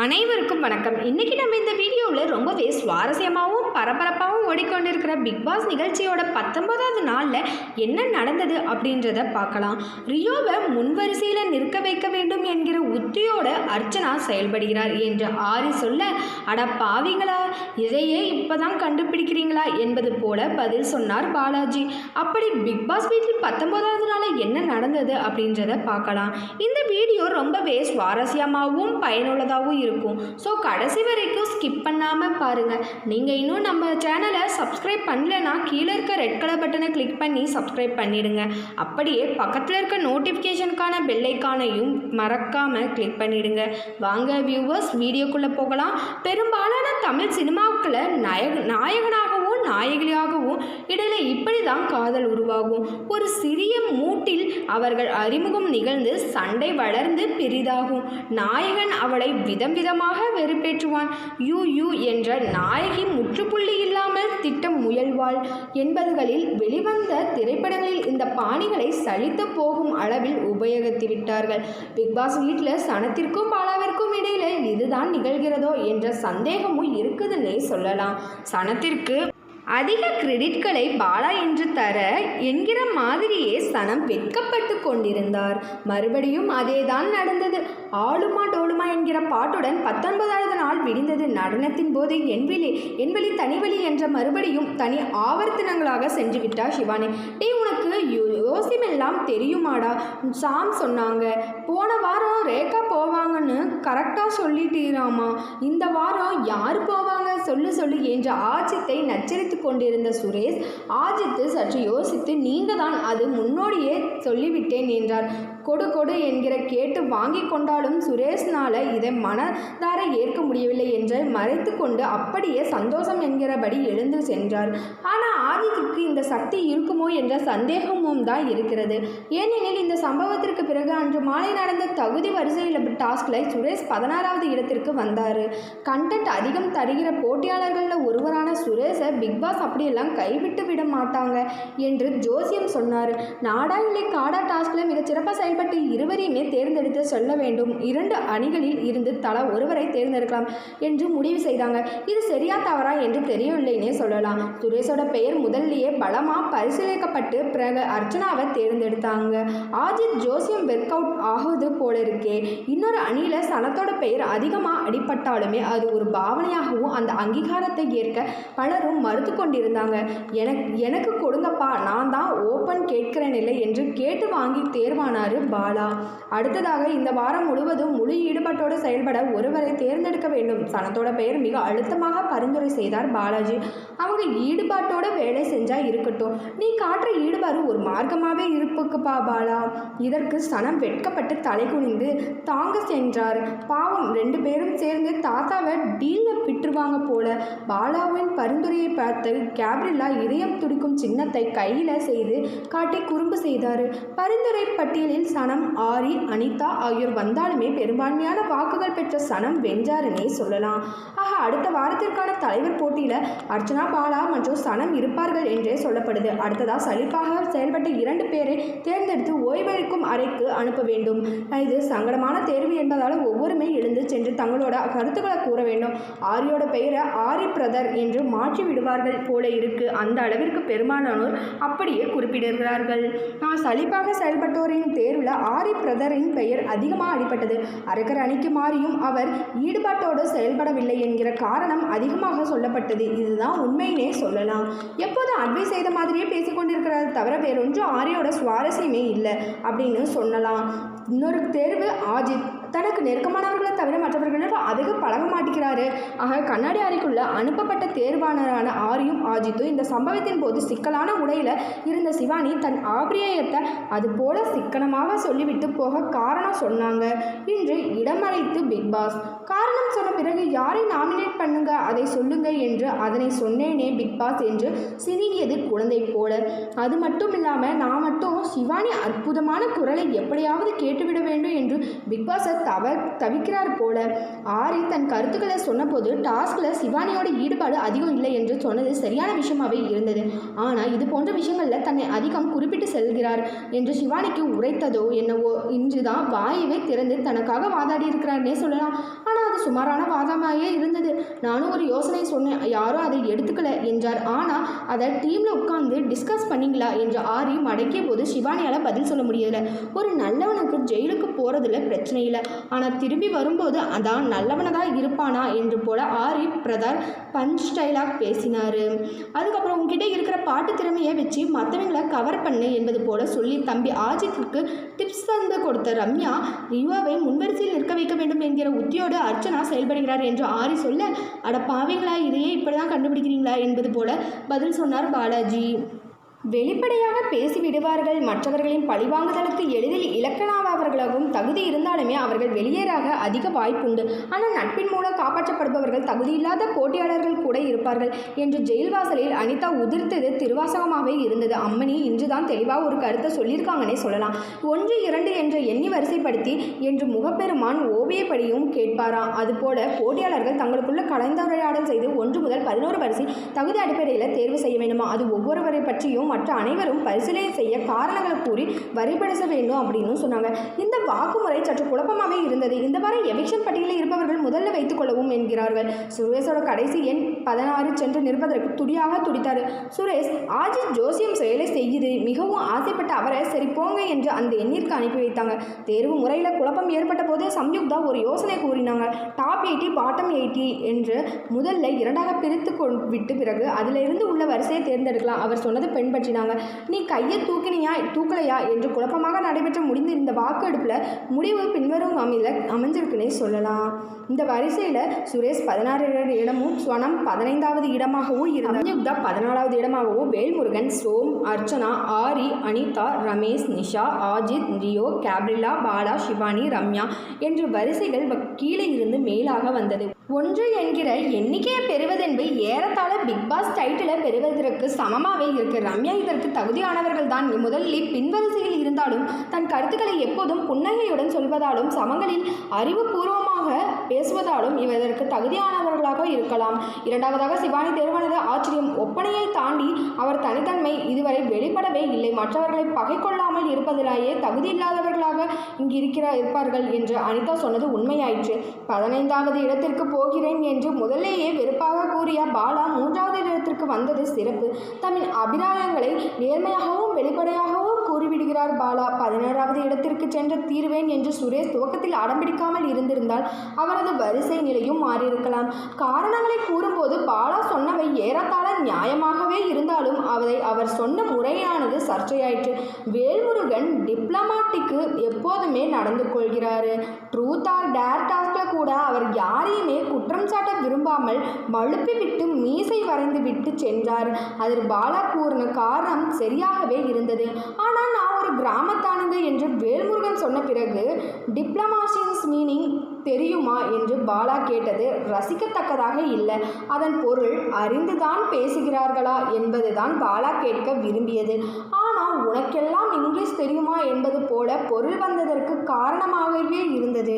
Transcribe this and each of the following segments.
அனைவருக்கும் வணக்கம். இன்றைக்கி நம்ம இந்த வீடியோவில் ரொம்பவே சுவாரஸ்யமாகவும் பரபரப்பாகவும் ஓடிக்கொண்டிருக்கிற பிக் பாஸ் நிகழ்ச்சியோட 19வது நாளில் என்ன நடந்தது அப்படின்றத பார்க்கலாம். ரியோவை முன்வரிசையில் நிற்க வைக்க வேண்டும் என்கிற உத்தியோட அர்ச்சனா செயல்படுகிறார் என்று ஆரி சொல்ல, அட பாவிங்களா, இதையே இப்போதான் கண்டுபிடிக்கிறீங்களா என்பது போல பதில் சொன்னார் பாலாஜி. அப்படி பிக் பாஸ் வீட்டில் 19வது நாளில் என்ன நடந்தது அப்படின்றத பார்க்கலாம். இந்த வீடியோ ரொம்பவே சுவாரஸ்யமாகவும் பயனுள்ளதாகவும் இருக்கும். ஸோ கடைசி வரைக்கும் ஸ்கிப் பண்ணாமல் பாருங்கள். நீங்கள் இன்னும் நம்ம சேனலை சப்ஸ்கிரைப் பண்ணலைன்னா கீழே இருக்க ரெட் கலர் பட்டனை கிளிக் பண்ணி சப்ஸ்கிரைப் பண்ணிடுங்க. அப்படியே பக்கத்தில் இருக்க நோட்டிஃபிகேஷனுக்கான பெல்லைக்கானையும் மறக்காமல் கிளிக் பண்ணிடுங்க. வாங்க வியூவர்ஸ், வீடியோக்குள்ளே போகலாம். பெரும்பாலான தமிழ் சினிமாவுக்குள்ள நாயகனாகவும் நாயகியாகவும் இடையில இப்படி தான் காதல் உருவாகும். ஒரு சிறிய மூட்டில் அவர்கள் அறிமுகம் நிகழ்ந்து சண்டை வளர்ந்து பெரிதாகும். நாயகன் அவளை விதமாக வெறுப்பேற்றுவான். யூ என்ற நாயகி முற்றுப்புள்ளி இல்லாமல் திட்டம் முயல்வாள். 80களில் வெளிவந்த திரைப்படங்களில் இந்த பாணிகளை சலித்து போகும் அளவில் உபயோகித்து விட்டார்கள். பிக் பாஸ் வீட்டில் சனத்திற்கும் பாலாவிற்கும் இடையில இதுதான் நிகழ்கிறதோ என்ற சந்தேகமும் இருக்குதுன்னே சொல்லலாம். சனத்திற்கு அதிக கிரெடிட்களை பாலா என்று தர என்கிற மாதிரியே சனம் வெட்கப்பட்டு கொண்டிருந்தார். மறுபடியும் அதேதான் நடந்தது. ஆளுமா டோலுமா என்கிற பாட்டுடன் 19வது நாள் விடிந்தது. நடனத்தின் போது என்வெளி தனிவெளி என்ற மறுபடியும் தனி ஆவர்த்தனங்களாக சென்று விட்டார் சிவானி. உனக்கு யோசிமெல்லாம் தெரியுமாடா? சாம் சொன்னாங்க. போன வாரம் ரேகா போவாங்கன்னு கரெக்டாக சொல்லிட்டீராமா. இந்த வாரம் யார் போவாங்க சொல்லு என்ற ஆஜித்தை நச்சரித்து கொண்டிருந்த சுரேஷ், ஆஜித்து சற்று யோசித்து, நீங்க தான் அது முன்னோடியே சொல்லிவிட்டேன் என்றார். கொடு என்கிற கேட்டு வாங்கி கொண்டாலும் சுரேஷ்னால இதை மனதார ஏற்க முடியவில்லை என்று மறைத்து கொண்டு அப்படியே சந்தோஷம் என்கிறபடி எழுந்து சென்றார். ஆனால் ஆதித்துக்கு இந்த சக்தி இருக்குமோ என்ற சந்தேகமும் தான் இருக்கிறது. ஏனெனில் இந்த சம்பவத்திற்கு பிறகு அன்று மாலை நடந்த தகுதி வரிசையில் டாஸ்கில் சுரேஷ் 16வது இடத்திற்கு வந்தார். கண்டென்ட் அதிகம் தருகிற போட்டியாளர்களில் ஒருவரான சுரேஷை பிக் பாஸ் அப்படியெல்லாம் கைவிட்டு விட மாட்டாங்க என்று ஜோசியம் சொன்னார். நாடா இல்லை காடா டாஸ்கில் மிகச்சிறப்பாக செயல்பட்டு இருவரையுமே தேர்ந்தெடுத்து சொல்ல வேண்டும். 2 அணிகளில் இருந்து தலா ஒருவரை தேர்ந்தெடுக்கலாம் என்று முடிவு செய்தாங்க. இது சரியா தவறா என்று தெரியவில்லைன்னே சொல்லலாம். சுரேஷோட பெயர் முதல்லையே பலமாக பரிசீலிக்கப்பட்டு பிறகு அர்ச்சனாவை தேர்ந்தெடுத்தாங்க. ஆஜித் ஜோசியம் ஒர்க் அவுட் ஆகுது போல இருக்கே. இன்னொரு அணியில் சனத்தோட பெயர் அதிகமாக அடிபட்டாலுமே அது ஒரு பாவனையாகவும் அந்த அங்கீகாரத்தை ஏற்க பலரும் மறுத்து கொண்டிருந்தாங்க. எனக்கு கொடுங்கப்பா, நான் தான் ஓப்பன் கேட்கிறேன் இல்லை என்று கேட்டு வாங்கி தேர்வானார் பாலா. அடுத்ததாக இந்த வாரம் முழுவதும் முழு ஈடுபாட்டோடு செயல்பட ஒருவரை தேர்ந்தெடுக்க வேண்டும். சனத்தோட பெயர் மிக அழுத்தமாக பரிந்துரை செய்தார் பாலாஜி. அவங்க ஈடுபாட்டோட வேலை செஞ்சா இருக்கட்டும், நீ காட்டுற ஈடுபாடு ஒரு மார்க்கமாகவே இருப்புக்குப்பா பாலா. இதற்கு சனம் வெட்கப்பட்டு தலை குனிந்து தாங்க சென்றார். பாவம், 2 பேரும் சேர்ந்து தாத்தாவை டீல்ல விட்டுருவாங்க போல. பாலாவின் பரிந்துரையை பார்த்து கேப்ரில்லா இதயம் துடிக்கும் சின்னத்தை கையில் செய்து காட்டி குறும்பு செய்தார். பரிந்துரை பட்டியலில் சனம், ஆரி, அனிதா ஆகியோர் வந்தாலுமே பெரும்பான்மையான வாக்குகள் பெற்ற சனம் வென்றாருன்னே சொல்லலாம். ஆக அடுத்த வாரத்திற்கான தலைவர் போட்டியில் அர்ச்சனா, பாலா மற்றும் சனம் இருப்பார்கள் என்றே சொல்லப்படுது. அடுத்ததாக சலிப்பாக செயல்பட்ட 2 பேரை தேர்ந்தெடுத்து ஓய்வெடுக்கும் அறைக்கு அனுப்ப வேண்டும். இது சங்கடமான தேர்வு என்பதால் ஒவ்வொருமே எழுந்து சென்று தங்களோட கருத்துக்களை கூற வேண்டும். ஆரியோட பெயரை ஆரி பிரதர் என்று மாற்றி விடுவார்கள் போல இருக்கு. அந்த அளவிற்கு பெரும்பாலானோர் அப்படியே குறிப்பிடுகிறார்கள். சலிப்பாக செயல்பட்டோரின் தேர்வில் ஆரி பிரதரின் பெயர் அதிகமாக அடிபட்டது. அரக்கர் அணிக்கு மாறியும் அவர் ஈடுபாட்டோடு செயல்படவில்லை என்கிற காரணம் அதிகமாக சொல்லப்பட்டது. இதுதான் உண்மையினே சொல்லலாம். எப்போதும் அட்வைஸ் செய்த மாதிரியே பேசிக்கொண்டிருக்கிறது தவிர வேறொன்று ஆரியோட சுவாரஸ்யமே இல்லை அப்படின்னு சொல்லலாம். இன்னொரு தேர்வு ஆஜித். தனக்கு நெருக்கமானவர்களை தவிர மற்றவர்களிடம் அதிக பழக மாட்டேங்கிறாரு. ஆக கண்ணாடி அறைக்குள்ள அனுப்பப்பட்ட தேர்வாளரான ஆரியும் ஆஜித்தும் இந்த சம்பவத்தின் போது சிக்கலான உடையில் இருந்த சிவானி தன் ஆபிரியத்தை அது போல சிக்கனமாக சொல்லிவிட்டு போக காரணம் சொன்னாங்க. இன்று இடமறைத்து பிக் பாஸ் காரணம் சொன்ன பிறகு யாரை நாமினேட் பண்ணுங்க, அதை சொல்லுங்க என்று அதனை சொன்னேனே பிக் பாஸ் என்று சிரிங்கியது குழந்தை போல. அது மட்டும் இல்லாமல் நான் மட்டும் சிவானி அற்புதமான குரலை எப்படியாவது கேட்டுவிட வேண்டும் என்று பிக் பாஸை தவிக்கிறார் போல. ஆரி தன் கருத்துக்களை சொன்னபோது டாஸ்கில் சிவானியோட ஈடுபாடு அதிகம் இல்லை என்று சொன்னது சரியான விஷயமாகவே இருந்தது. ஆனால் இது போன்ற விஷயங்களில் தன்னை அதிகம் குறிப்பிட்டு செல்கிறார் என்று சிவானிக்கு உரைத்ததோ என்னவோ. இன்றுதான் வாயுவை திறந்து தனக்காக வாதாடி இருக்கிறார்னே சொல்லலாம். ஆனால் அது சுமாரான வாதமாகவே இருந்தது. நானும் ஒரு யோசனை சொன்னேன், யாரும் அதை எடுத்துக்கல என்றார். ஆனால் அதை டீமில் உட்கார்ந்து டிஸ்கஸ் பண்ணிங்களா என்று ஆரி மடக்கிய போது சிவானியால் பதில் சொல்ல முடியலை. ஒரு நல்லவனுக்கு ஜெயிலுக்கு போகிறதுல பிரச்சனை இல்லை, ஆனால் திரும்பி வரும்போது அதான் நல்லவனதாக இருப்பானா என்று போல ஆரி பிரதர் பஞ்ச் டைலாக் பேசினார். அதுக்கப்புறம் உங்ககிட்ட இருக்கிற பாட்டு திறமையை வச்சு மற்றவங்களை கவர் பண்ணு என்பது போல சொல்லி தம்பி ஆஜித்திற்கு டிப்ஸ் தந்து கொடுத்த ரம்யா ரியோவை முன்வரிசையில் நிற்க வைக்க வேண்டும் என்கிற உத்தியோடு அர்ச்சனா செயல்படுகிறார் என்று ஆரி சொல்ல, அட பாவீங்களா, இதையே இப்படிதான் கண்டுபிடிக்கிறீங்களா என்பது போல பதில் சொன்னார் பாலாஜி. வெளிப்படையாக பேசிவிடுவார்கள். மற்றவர்களின் பழிவாங்குதலுக்கு எளிதில் இலக்கணாவர்களாகவும் தகுதி இருந்தாலுமே அவர்கள் வெளியேறாக அதிக வாய்ப்புண்டு. ஆனால் நட்பின் மூலம் காப்பாற்றப்படுபவர்கள் தகுதியில்லாத போட்டியாளர்கள் கூட இருப்பார்கள் என்று ஜெயில் வாசலில் அனிதா உதிர்த்தது திருவாசகமாகவே இருந்தது. அம்மணி இன்றுதான் தெளிவாக ஒரு கருத்தை சொல்லியிருக்காங்கன்னே சொல்லலாம். 1, 2 என்று எண்ணி வரிசைப்படுத்தி என்று முகப்பெருமான் ஓவியப்படியும் கேட்பாராம். அதுபோல போட்டியாளர்கள் தங்களுக்குள்ள கலந்துரையாடல் செய்து 1 முதல் 11 வரிசை தகுதி அடிப்படையில் தேர்வு செய்ய வேண்டுமா? அது ஒவ்வொருவரை பற்றியும் மற்ற அனைவரும் பரிசீலனை செய்ய காரணங்களை கூறி வரிபடுத்த வேண்டும் அப்படின்னு சொன்னாங்க. இந்த வாக்குமுறை சற்று குழப்பமாகவே இருந்தது. இந்த வாரம் எவிக்ஷன் பட்டியலில் இருப்பவர்கள் முதல்ல வைத்துக் கொள்ளவும் என்கிறார்கள். சுரேஷோட கடைசி எண் 16 சென்று நிற்பதற்கு துடியாக துடித்தார். சுரேஷ் ஆஜித் ஜோசியம் செயலை செய்யுது மிகவும் ஆசைப்பட்ட அவரை சரி போங்க என்று அந்த எண்ணிற்கு அனுப்பி வைத்தாங்க. தேர்வு முறையில் குழப்பம் ஏற்பட்ட போது சம்யுக்தா ஒரு யோசனை கூறினாங்க. டாப் 80 பாட்டம் 80 என்று முதல்ல 2ஆக பிரித்து விட்டு பிறகு அதிலிருந்து உள்ள வரிசையை தேர்ந்தெடுக்கலாம். அவர் சொன்னது பெண் பற்றினாங்க. நீ கையை தூக்கலையா என்று குழப்பமாக நடைபெற்ற முடிந்த இந்த வாக்கெடுப்பில் முடிவு பின்வரும் அமைஞ்சிருக்குன்னே சொல்லலாம். இந்த வரிசையில் சுரேஷ் 16 இடமும் ஸ்வனம் 15வது இடமாகவும் இருந்தார். சம்யுக்தா 14வது இடமாகவும், வேல்முருகன், சோம், அர்ச்சனா, ஆரி, அனிதா, ரமேஷ், நிஷா, ஆஜித், ரியோ, கேப்ரில்லா, பாலா, சிவானி, ரம்யா என்று வரிசைகள் கீழே இருந்து மேலாக வந்தது. 1 என்கிற எண்ணிக்கையை பெறுவதென்பது ஏறத்தாழ பிக் பாஸ் டைட்டிலை பெறுவதற்கு சமமாகவே இருக்கு. ரம்யா இதற்கு தகுதியானவர்கள் தான். முதலில் பின்வரிசையில் இருந்தாலும் தன் கருத்துக்களை எப்போதும் புன்னகையுடன் சொல்வதாலும் சமங்களில் அறிவுபூர்வமாக பேசுவதாலும் இவதற்கு தகுதியானவர்களாக இருக்கலாம். 2ஆவதாக சிவானி தேர்வானது ஆச்சரியம். ஒப்பனையை தாண்டி அவர் தனித்தன்மை இதுவரை வெளிப்படவே இல்லை. மற்றவர்களை பகை கொள்ளாமல் இருப்பதிலேயே தகுதியில்லாதவர்களாக இங்கு இருப்பார்கள் என்று அனிதா சொன்னது உண்மையாயிற்று. 15வது இடத்திற்கு போகிறேன் என்று முதலேயே வெறுப்பாக கூறிய பாலா 3வது இடத்திற்கு வந்தது சிறப்பு. தம்மின் அபிப்பிராயங்களை நேர்மையாகவும் வெளிப்படையாகவும் கூறிவிடுகிறார் பாலா. 16வது இடத்திற்கு சென்று தீர்வேன் என்று சுரேஷ் துவக்கத்தில் அடம்பிடிக்காமல் இருந்திருந்தால் அவரது வரிசை நிலையும் மாறியிருக்கலாம். காரணங்களை கூறும்போது பாலா சொன்னவை ஏறத்தாழ நியாயமாகவே இருந்தாலும் அவர் சொன்ன முறையானது சர்ச்சையாயிற்று. வேல்முருகன் டிப்ளமாட்டிக்கு எப்போதுமே நடந்து கொள்கிறாரு. ட்ரூத் ஆர் டேர் டாஸ்க்ல கூட அவர் யாரையுமே குற்றம் சாட்ட விரும்பாமல் மழுப்பி விட்டு மீசை வரைந்து விட்டு சென்றார். அதில் பாலா கூறின காரணம் சரியாகவே இருந்தது. ஆனால் நான் ஒரு கிராமத்தானது என்று வேல்முருகன் சொன்ன பிறகு டிப்ளமாசியன்ஸ் மீனிங் தெரியுமா என்று பாலா கேட்டது ரசிக்கத்தக்கதாக இல்லை. அதன் பொருள் அறிந்துதான் பேசுகிறார்களா என்பதுதான் பாலா கேட்க விரும்பியது. ஆனால் உனக்கெல்லாம் இங்கிலீஷ் தெரியுமா என்பது போல பொருள் வந்ததற்கு காரணமாகவே இருந்தது.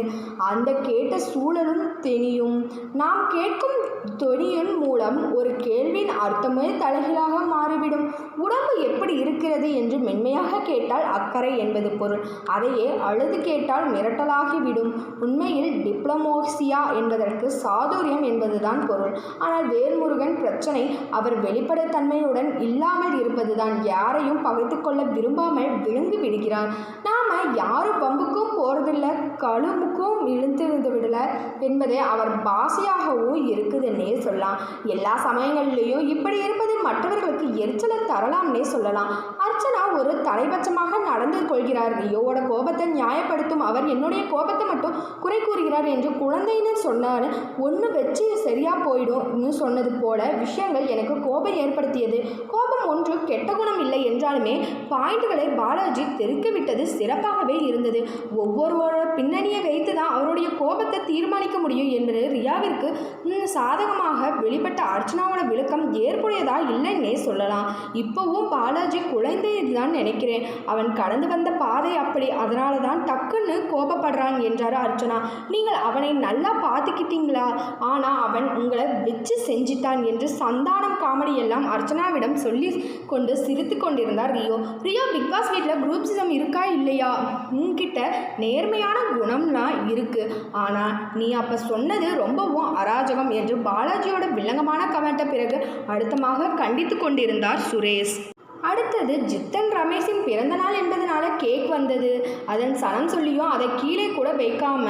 அந்த கேட்ட சூழலும் தெனியும். நாம் கேட்கும் தொனியின் மூலம் ஒரு கேள்வியின் அர்த்தமே தலைகீழாக மாறிவிடும். உடம்பு எப்படி இருக்கிறது என்று மென்மையாக கேட்டால் அக்கறை என்பது பொருள். அதையே அழுது கேட்டால் மிரட்டலாகிவிடும். உண்மையில் டிப்ளமோசியா என்பதற்கு சாதுரியம் என்பதுதான் பொருள். ஆனால் வேல்முருகன் பிரச்சனை அவர் வெளிப்படைத்தன்மையுடன் இல்லாமல் இருப்பதுதான். யாரையும் பகைத்து கொள்ள விரும்பாமல் விழுந்து விடுகிறார். நாம யாரும் பம்புக்கும் போறதில்லை, கழுமுக்கும் இழுந்து விடல என்பதே அவர் பாஷையாகவும் இருக்குதுன்னே சொல்லலாம். எல்லா சமயங்களிலேயும் இப்படி இருப்பது மற்றவர்களுக்கு எரிச்சலை தரலாம்னே சொல்லலாம். அர்ச்சனா ஒரு தலைபட்சமாக நடந்து கொள்கிறார். ரியோவோட கோபத்தை நியாயப்படுத்தும் அவர் என்னுடைய கோபத்தை மட்டும் குறை கூறுகிறார் என்று குழந்தைன்னு சொன்னார். ஒன்று வச்சு சரியா போயிடும்னு சொன்னது போல விஷயங்கள் எனக்கு கோபம் ஏற்படுத்தியது. கோபம் ஒன்று கெட்ட குணம் இல்லை என்றாலுமே பாயிண்ட்களை பாலாஜி தெரிவிக்க விட்டது சிறப்பாகவே இருந்தது. ஒவ்வொருவரோட பின்னணியை வைத்து வைத்து தான் அவருடைய கோபத்தை தீர்மானிக்க முடியும் என்று ரியாவிற்கு சாதகமாக வெளிப்பட்ட அர்ச்சனாவோட விளக்கம் ஏற்புடையதா இல்லைன்னே சொல்லலாம். இப்போவும் பாலாஜி குழந்தைன்னு தான் நினைக்கிறேன். அவன் கடந்து வந்த பாதை அப்படி, அதனால தான் டக்குன்னு கோபப்படுறான் என்றார் அர்ச்சனா. நீங்கள் அவனை நல்லா பார்த்துக்கிட்டீங்களா? ஆனால் அவன் உங்களை வச்சு செஞ்சிட்டான் என்று சந்தானம் காமெடி எல்லாம் அர்ச்சனாவிடம் சொல்லி கொண்டு சிரித்து கொண்டிருந்தார் ரியோ. ரியோ, பிக்பாஸ் வீட்டில் குரூப்ஸிசம் இருக்கா இல்லையா? உன்கிட்ட நேர்மையான குணம்லாம் இருக்கு, ஆனால் நீ அப்போ சொன்னது ரொம்பவும் அராஜகம் என்று பாலாஜியோட வில்லங்கமான கமெண்ட்டை பிறகு அழுத்தமாக கண்டித்து கொண்டிருந்தார் சுரேஷ். அடுத்தது ஜித்தன் ரமேஷின் பிறந்த நாள் என்பதனால கேக் வந்தது. அதன் சனம் சொல்லியும் அதை கீழே கூட வைக்காம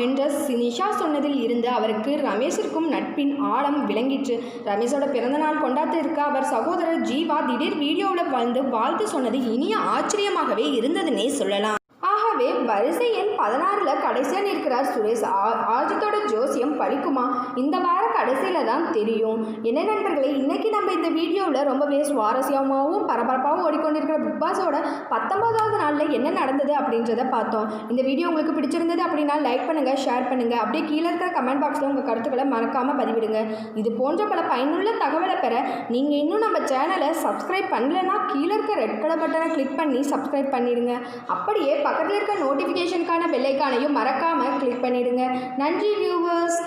என்ற நிஷா சொன்னதில் இருந்து அவருக்கு ரமேஷிற்கும் நட்பின் ஆழம் விளங்கிற்று. ரமேஷோட பிறந்தநாள் கொண்டாட்டத்திற்கு அவர் சகோதரர் ஜீவா திடீர் வீடியோவில் வந்து வாழ்த்து சொன்னது இனிய ஆச்சரியமாகவே இருந்ததுன்னே சொல்லலாம். ஆகவே வரிசை எண் 16 கடைசியாக நிற்கிறார் சுரேஷ். ஆஜித்தோட ஜோசியம் பழிக்குமா? இந்த வார கடைசியில் தான் தெரியும். என்ன நண்பர்களே, இன்றைக்கி நம்ம இந்த வீடியோவில் ரொம்பவே சுவாரஸ்யமாகவும் பரபரப்பாகவும் ஓடிக்கொண்டிருக்கிற பிக்பாஸோட 19வது நாளில் என்ன நடந்தது அப்படின்றத பார்த்தோம். இந்த வீடியோ உங்களுக்கு பிடிச்சிருந்தது அப்படின்னா லைக் பண்ணுங்கள், ஷேர் பண்ணுங்கள். அப்படியே கீழே இருக்கிற கமெண்ட் பாக்ஸில் உங்கள் கருத்துக்களை மறக்காமல் பதிவிடுங்க. இது போன்ற பல பயனுள்ள தகவலை பெற நீங்கள் இன்னும் நம்ம சேனலை சப்ஸ்கிரைப் பண்ணலைன்னா கீழே இருக்க ரெட் கலர் பட்டனை கிளிக் பண்ணி சப்ஸ்கிரைப் பண்ணிடுங்க. அப்படியே பக்கத்தில் இருக்க நோட்டிஃபிகேஷனுக்கான பெல் ஐகானையும் மறக்காமல் கிளிக் பண்ணிடுங்க. நன்றி வியூவர்ஸ்.